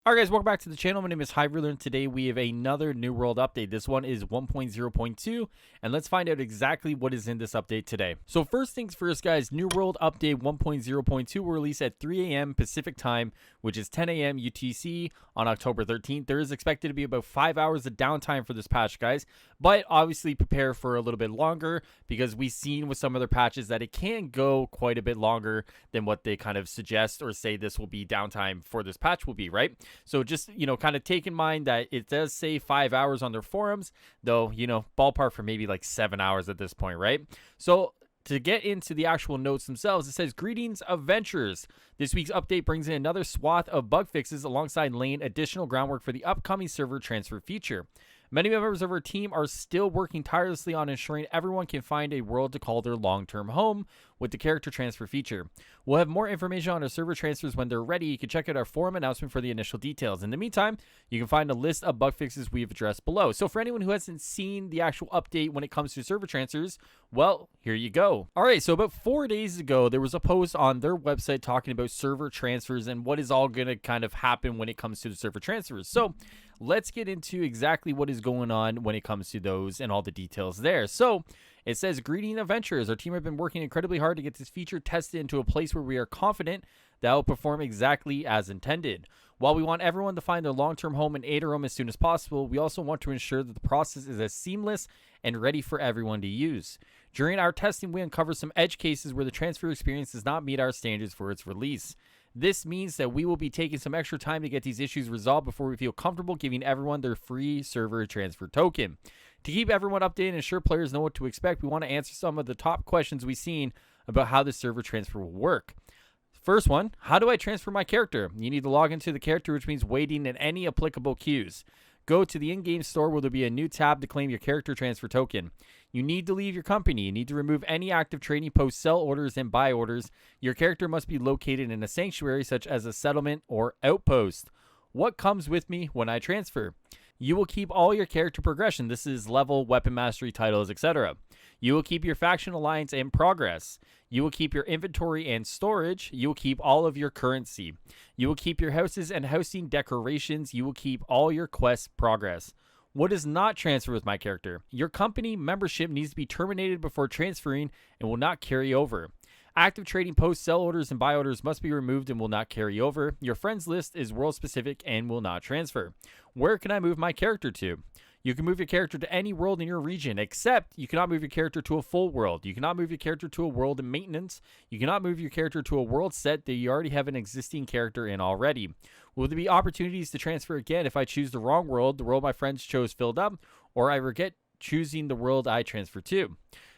Alright guys, welcome back to the channel. My name is Highruler and today we have another New World update. This one is 1.0.2 and let's find out exactly what is in this update today. So first things first guys, New World Update 1.0.2 will release at 3 a.m. Pacific Time, which is 10 a.m. UTC on October 13th. There is expected to be about 5 hours of downtime for this patch guys, but obviously prepare for a little bit longer because we've seen with some other patches that it can go quite a bit longer than what they kind of suggest or say this will be downtime for this patch will be, right? So just, kind of take in mind that it does say 5 hours on their forums, though, ballpark for maybe like 7 hours at this point, right? So to get into the actual notes themselves, it says, "Greetings, adventurers. This week's update brings in another swath of bug fixes alongside laying additional groundwork for the upcoming server transfer feature. Many members of our team are still working tirelessly on ensuring everyone can find a world to call their long-term home with the character transfer feature. We'll have more information on our server transfers when they're ready. You can check out our forum announcement for the initial details. In the meantime, you can find a list of bug fixes we've addressed below." So for anyone who hasn't seen the actual update when it comes to server transfers, well, here you go. All right, so about 4 days ago, there was a post on their website talking about server transfers and what is all going to kind of happen when it comes to the server transfers. So let's get into exactly what is going on when it comes to those and all the details there. So it says, "Greeting adventurers. Our team have been working incredibly hard to get this feature tested into a place where we are confident that it will perform exactly as intended. While we want everyone to find their long-term home in Aetherum as soon as possible, we also want to ensure that the process is as seamless and ready for everyone to use. During our testing, we uncovered some edge cases where the transfer experience does not meet our standards for its release. This means that we will be taking some extra time to get these issues resolved before we feel comfortable giving everyone their free server transfer token. To keep everyone updated and ensure players know what to expect, we want to answer some of the top questions we've seen about how the server transfer will work. First one, how do I transfer my character? You need to log into the character, which means waiting in any applicable queues. Go to the in-game store where there'll be a new tab to claim your character transfer token. You need to leave your company. You need to remove any active trading posts, sell orders, and buy orders. Your character must be located in a sanctuary such as a settlement or outpost. What comes with me when I transfer? You will keep all your character progression. This is level, weapon mastery, titles, etc. You will keep your faction alliance and progress. You will keep your inventory and storage. You will keep all of your currency. You will keep your houses and housing decorations. You will keep all your quest progress. What does not transfer with my character? Your company membership needs to be terminated before transferring and will not carry over. Active trading posts, sell orders, and buy orders must be removed and will not carry over. Your friends list is world specific and will not transfer. Where can I move my character to? You can move your character to any world in your region, except you cannot move your character to a full world. You cannot move your character to a world in maintenance. You cannot move your character to a world set that you already have an existing character in already. Will there be opportunities to transfer again if I choose the wrong world, the world my friends chose filled up, or I regret choosing the world I transfer to?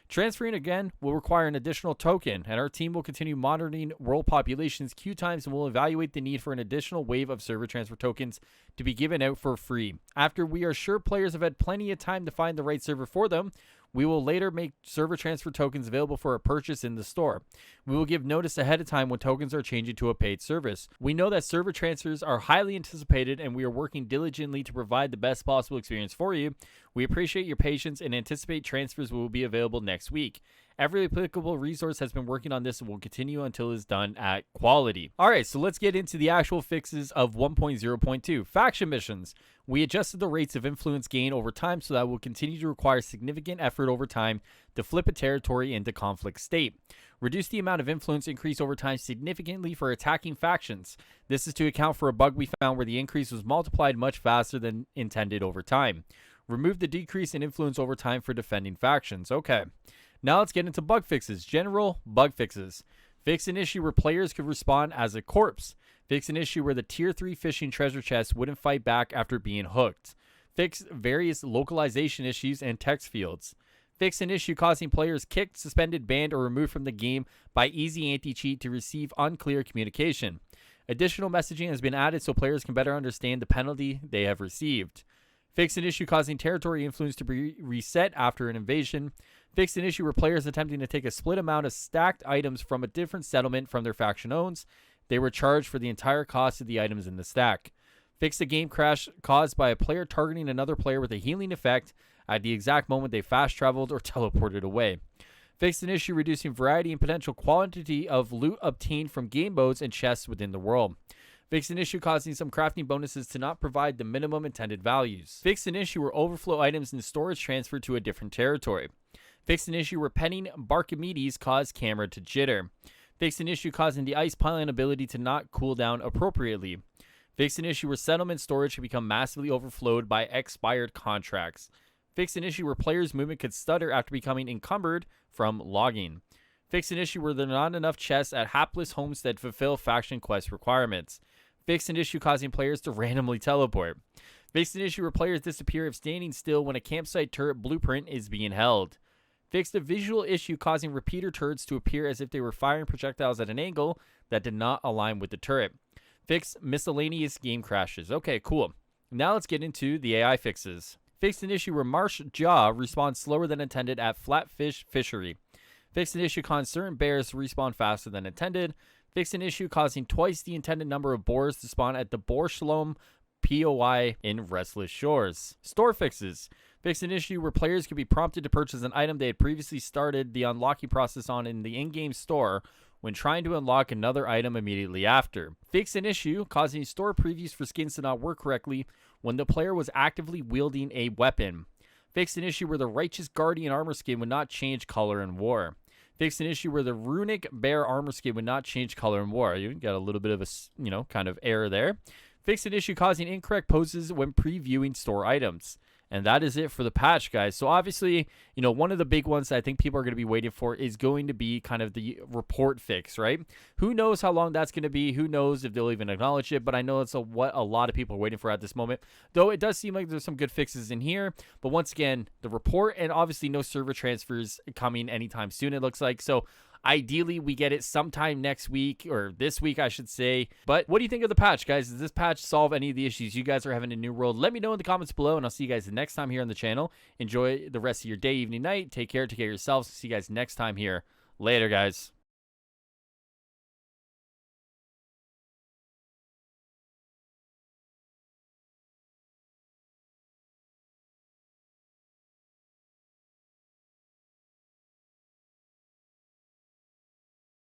Transferring again will require an additional token, and our team will continue monitoring world populations, queue times, and will evaluate the need for an additional wave of server transfer tokens to be given out for free. After we are sure players have had plenty of time to find the right server for them, we will later make server transfer tokens available for a purchase in the store. We will give notice ahead of time when tokens are changing to a paid service. We know that server transfers are highly anticipated and we are working diligently to provide the best possible experience for you. We appreciate your patience and anticipate transfers will be available next week. Every applicable resource has been working on this and will continue until it's done at quality." All right, so let's get into the actual fixes of 1.0.2. Faction missions. We adjusted the rates of influence gain over time so that will continue to require significant effort over time to flip a territory into conflict state. Reduce the amount of influence increase over time significantly for attacking factions. This is to account for a bug we found where the increase was multiplied much faster than intended over time. Remove the decrease in influence over time for defending factions. Okay. Now let's get into bug fixes. General bug fixes. Fix an issue where players could respawn as a corpse. Fix an issue where the tier 3 fishing treasure chest wouldn't fight back after being hooked. Fix various localization issues and text fields. Fix an issue causing players kicked, suspended, banned, or removed from the game by easy anti-cheat to receive unclear communication. Additional messaging has been added so players can better understand the penalty they have received. Fix an issue causing territory influence to be reset after an invasion. Fix an issue where players attempting to take a split amount of stacked items from a different settlement from their faction owns. They were charged for the entire cost of the items in the stack. Fix a game crash caused by a player targeting another player with a healing effect at the exact moment they fast traveled or teleported away. Fix an issue reducing variety and potential quantity of loot obtained from game modes and chests within the world. Fixed an issue causing some crafting bonuses to not provide the minimum intended values. Fixed an issue where overflow items in storage transfer to a different territory. Fixed an issue where penning Barkimedes caused camera to jitter. Fixed an issue causing the ice piling ability to not cool down appropriately. Fixed an issue where settlement storage could become massively overflowed by expired contracts. Fixed an issue where players' movement could stutter after becoming encumbered from logging. Fixed an issue where there are not enough chests at Hapless Homestead fulfill faction quest requirements. Fixed an issue causing players to randomly teleport. Fixed an issue where players disappear if standing still when a campsite turret blueprint is being held. Fixed a visual issue causing repeater turrets to appear as if they were firing projectiles at an angle that did not align with the turret. Fixed miscellaneous game crashes. Okay, cool. Now let's get into the AI fixes. Fixed an issue where Marsh Jaw respawns slower than intended at Flatfish Fishery. Fixed an issue causing certain bears to respawn faster than intended. Fixed an issue causing twice the intended number of boars to spawn at the Boar Shalom POI in Restless Shores. Store fixes. Fixed an issue where players could be prompted to purchase an item they had previously started the unlocking process on in the in-game store when trying to unlock another item immediately after. Fixed an issue causing store previews for skins to not work correctly when the player was actively wielding a weapon. Fixed an issue where the Righteous Guardian armor skin would not change color in war. Fixed an issue where the Runic Bear armor skin would not change color in war. You got a little bit of a, kind of error there. Fixed an issue causing incorrect poses when previewing store items. And that is it for the patch, guys. So obviously, one of the big ones that I think people are going to be waiting for is going to be kind of the report fix, right? Who knows how long that's going to be? Who knows if they'll even acknowledge it? But I know it's what a lot of people are waiting for at this moment. Though it does seem like there's some good fixes in here. But once again, the report and obviously no server transfers coming anytime soon, it looks like. So ideally, we get it sometime next week, or this week, I should say. But what do you think of the patch, guys? Does this patch solve any of the issues you guys are having in New World? Let me know in the comments below, and I'll see you guys the next time here on the channel. Enjoy the rest of your day, evening, night. Take care of yourselves. See you guys next time here. Later, guys.